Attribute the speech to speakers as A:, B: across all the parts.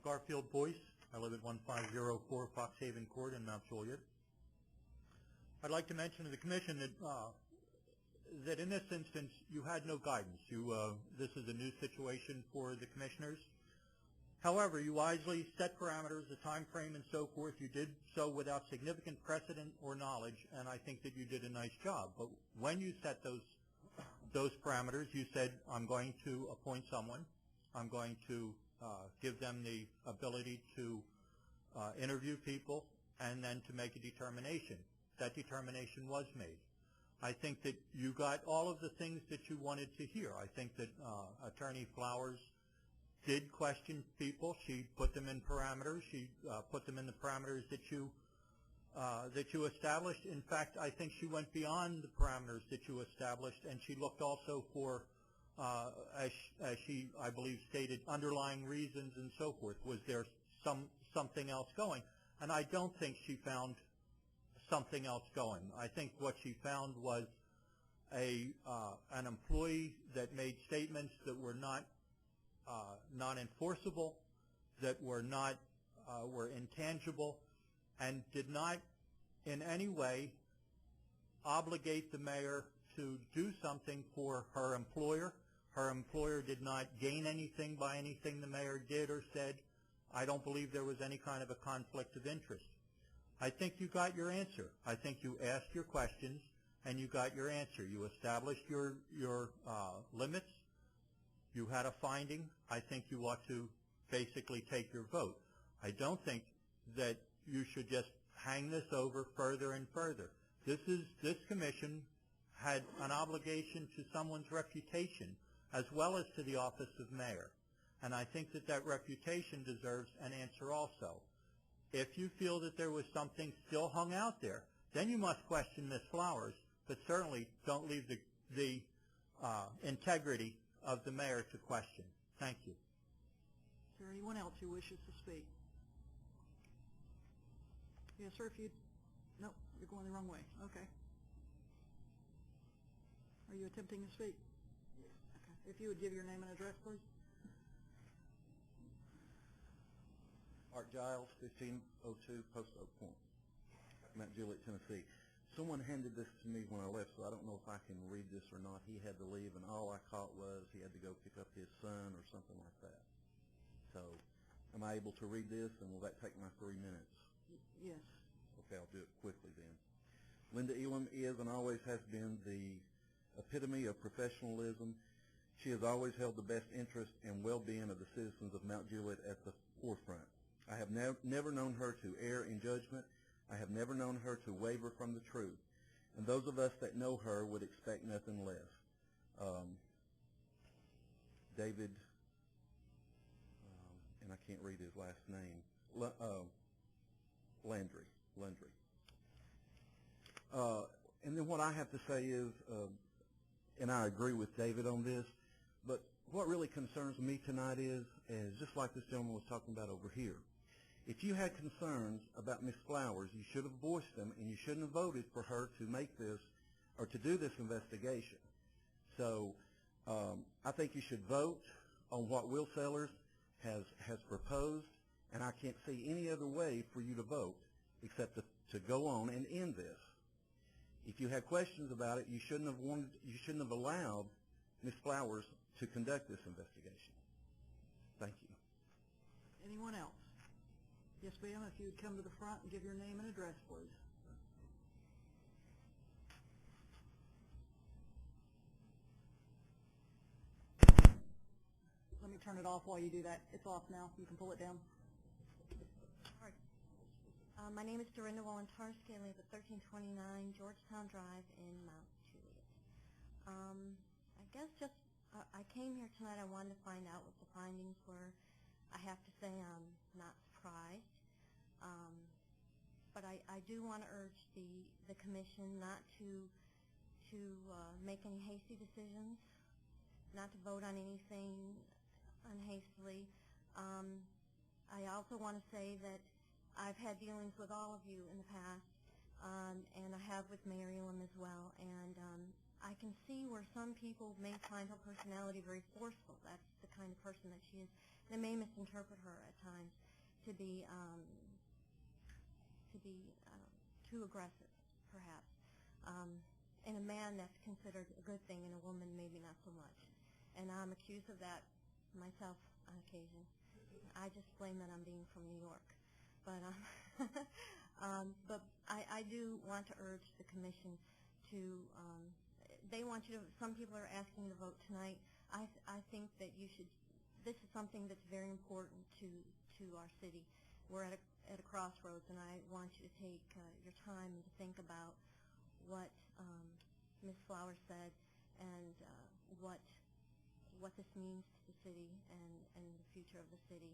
A: Garfield Boyce. I live at 1504 Foxhaven Court in Mt.Juliet. I'd like to mention to the Commission that in this instance you had no guidance. This is a new situation for the Commissioners. However, you wisely set parameters, a time frame, and so forth. You did so without significant precedent or knowledge, and I think that you did a nice job. But when you set those parameters, you said, I'm going to appoint someone. I'm going to give them the ability to interview people and then to make a determination. That determination was made. I think that you got all of the things that you wanted to hear. I think that Attorney Flowers did question people. She put them in parameters. She put them in the parameters that you established. In fact, I think she went beyond the parameters that you established, and she looked also for, as she, I believe, stated, underlying reasons and so forth. Was there something else going? And I don't think she found something else going. I think what she found was an employee that made statements that were not enforceable, that were intangible, and did not in any way obligate the mayor to do something for her employer. Her employer did not gain anything by anything the mayor did or said. I don't believe there was any kind of a conflict of interest. I think you got your answer. I think you asked your questions and you got your answer. You established your limits. You had a finding. I think you ought to basically take your vote. I don't think that you should just hang this over further and further. This commission had an obligation to someone's reputation as well as to the office of mayor. And I think that that reputation deserves an answer also. If you feel that there was something still hung out there, then you must question Ms. Flowers, but certainly don't leave the integrity of the mayor to question. Thank you.
B: Is there anyone else who wishes to speak? Yes, sir, no, you're going the wrong way. Okay. Are you attempting to speak? Yes. Okay. If you would give your name and address, please.
C: Art Giles, 1502 Post Oak Point, Mt.Juliet, Tennessee. Someone handed this to me when I left, so I don't know if I can read this or not. He had to leave, and all I caught was he had to go pick up his son or something like that. So am I able to read this, and will that take my 3 minutes?
B: Yes.
C: Okay, I'll do it quickly then. Linda Elam is and always has been the epitome of professionalism. She has always held the best interest and well-being of the citizens of Mt.Juliet at the forefront. I have never known her to err in judgment. I have never known her to waver from the truth. And those of us that know her would expect nothing less. David, and I can't read his last name, Landry. And then what I have to say is, and I agree with David on this, but what really concerns me tonight is just like this gentleman was talking about over here. If you had concerns about Ms. Flowers, you should have voiced them, and you shouldn't have voted for her to make this or to do this investigation. So I think you should vote on what Will Sellers has proposed, and I can't see any other way for you to vote except to go on and end this. If you had questions about it, you shouldn't have allowed Ms. Flowers to conduct this investigation. Thank you.
B: Anyone else? Yes, ma'am, if you would come to the front and give your name and address, please. Let me turn it off while you do that. It's off now. You can pull it down.
D: All right. My name is Dorinda Wallentarski. I live at 1329 Georgetown Drive in Mt.Juliet. I guess I came here tonight. I wanted to find out what the findings were. I have to say I'm not surprised, but I do want to urge the commission not to make any hasty decisions, not to vote on anything unhastily. I also want to say that I've had dealings with all of you in the past, and I have with Mayor Elam as well, and I can see where some people may find her personality very forceful. That's the kind of person that she is. They may misinterpret her at times to be too aggressive, perhaps. In a man, that's considered a good thing, in a woman, maybe not so much. And I'm accused of that myself on occasion. I just blame that I'm being from New York. But but I do want to urge the commission to, they want you to, some people are asking you to vote tonight. I think that you should, this is something that's very important to our city. We're at a crossroads, and I want you to take your time to think about what Ms. Flowers said and what this means to the city and the future of the city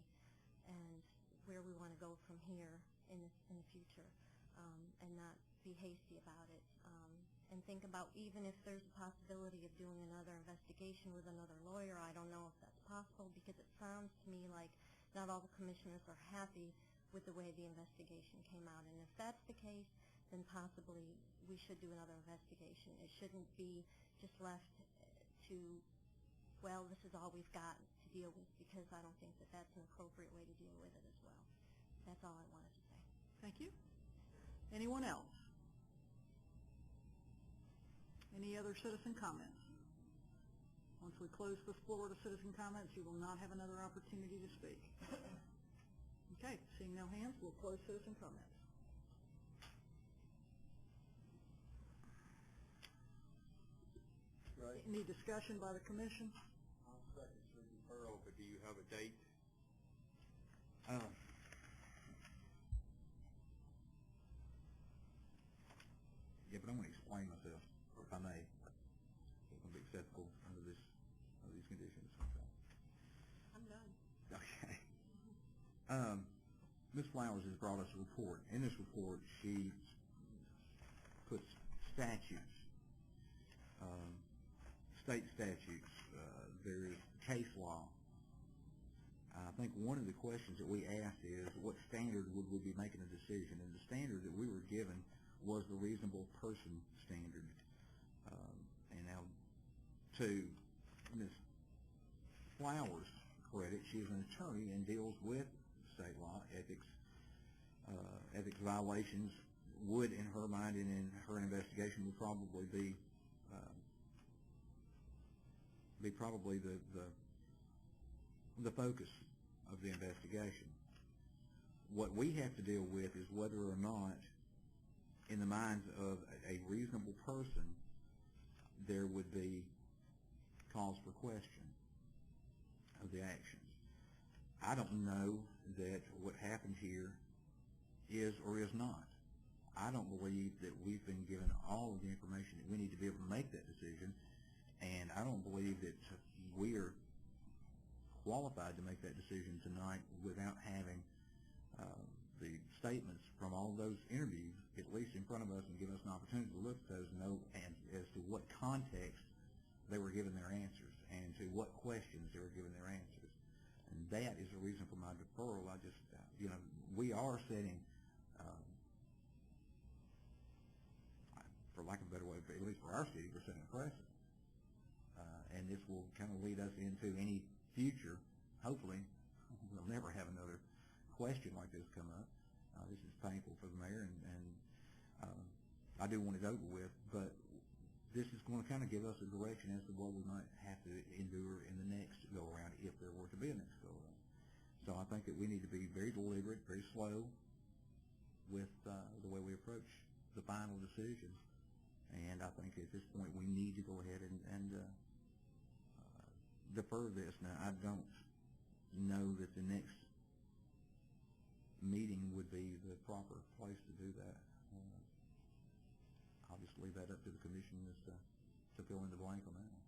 D: and where we want to go from here in the future, and not be hasty about it, and think about even if there's a possibility of doing another investigation with another lawyer. I don't know if that's possible, because it sounds to me like not all the commissioners are happy with the way the investigation came out, and if that's the case, then possibly we should do another investigation. It shouldn't be just left to, well, this is all we've got to deal with, because I don't think that that's an appropriate way to deal with it as well. That's all I wanted to say.
B: Thank you. Anyone else? Any other citizen comments? Once we close the floor to citizen comments, you will not have another opportunity to speak. Okay, seeing no hands, we'll close citizen comments.
A: Right.
B: Any discussion by the commission?
A: I'll second your referral, but do you have a date?
C: Yeah, but I want to explain myself, if I may. It will be acceptable under these conditions.
D: I'm done.
C: Okay. Ms. Flowers has brought us a report. In this report, she puts statutes, state statutes. There is case law. I think one of the questions that we asked is, what standard would we be making a decision? And the standard that we were given was the reasonable person standard. And now, to Ms. Flowers' credit, she's an attorney and deals with state law, ethics violations would, in her mind and in her investigation, would probably be the focus of the investigation. What we have to deal with is whether or not, in the minds of a reasonable person, there would be cause for question of the actions. I don't know that what happened here is or is not. I don't believe that we've been given all of the information that we need to be able to make that decision, and I don't believe that we are qualified to make that decision tonight without having the statements from all of those interviews at least in front of us, and give us an opportunity to look at those and know as to what context they were given their answers and to what questions they were given their answers. And that is the reason for my deferral. I just, we are setting, for lack of a better way, at least for our city, we're setting a precedent. And this will kind of lead us into any future, hopefully, we'll never have another question like this come up. This is painful for the mayor, and I do want it over with, but this is going to kind of give us a direction as to what we might have to endure in the next go-around, if there were to be a next go-around. So I think that we need to be very deliberate, very slow with the way we approach the final decision. And I think at this point we need to go ahead and defer this. Now, I don't know that the next meeting would be the proper place to do that. I'll just leave that up to the commission to fill in the blank on that one.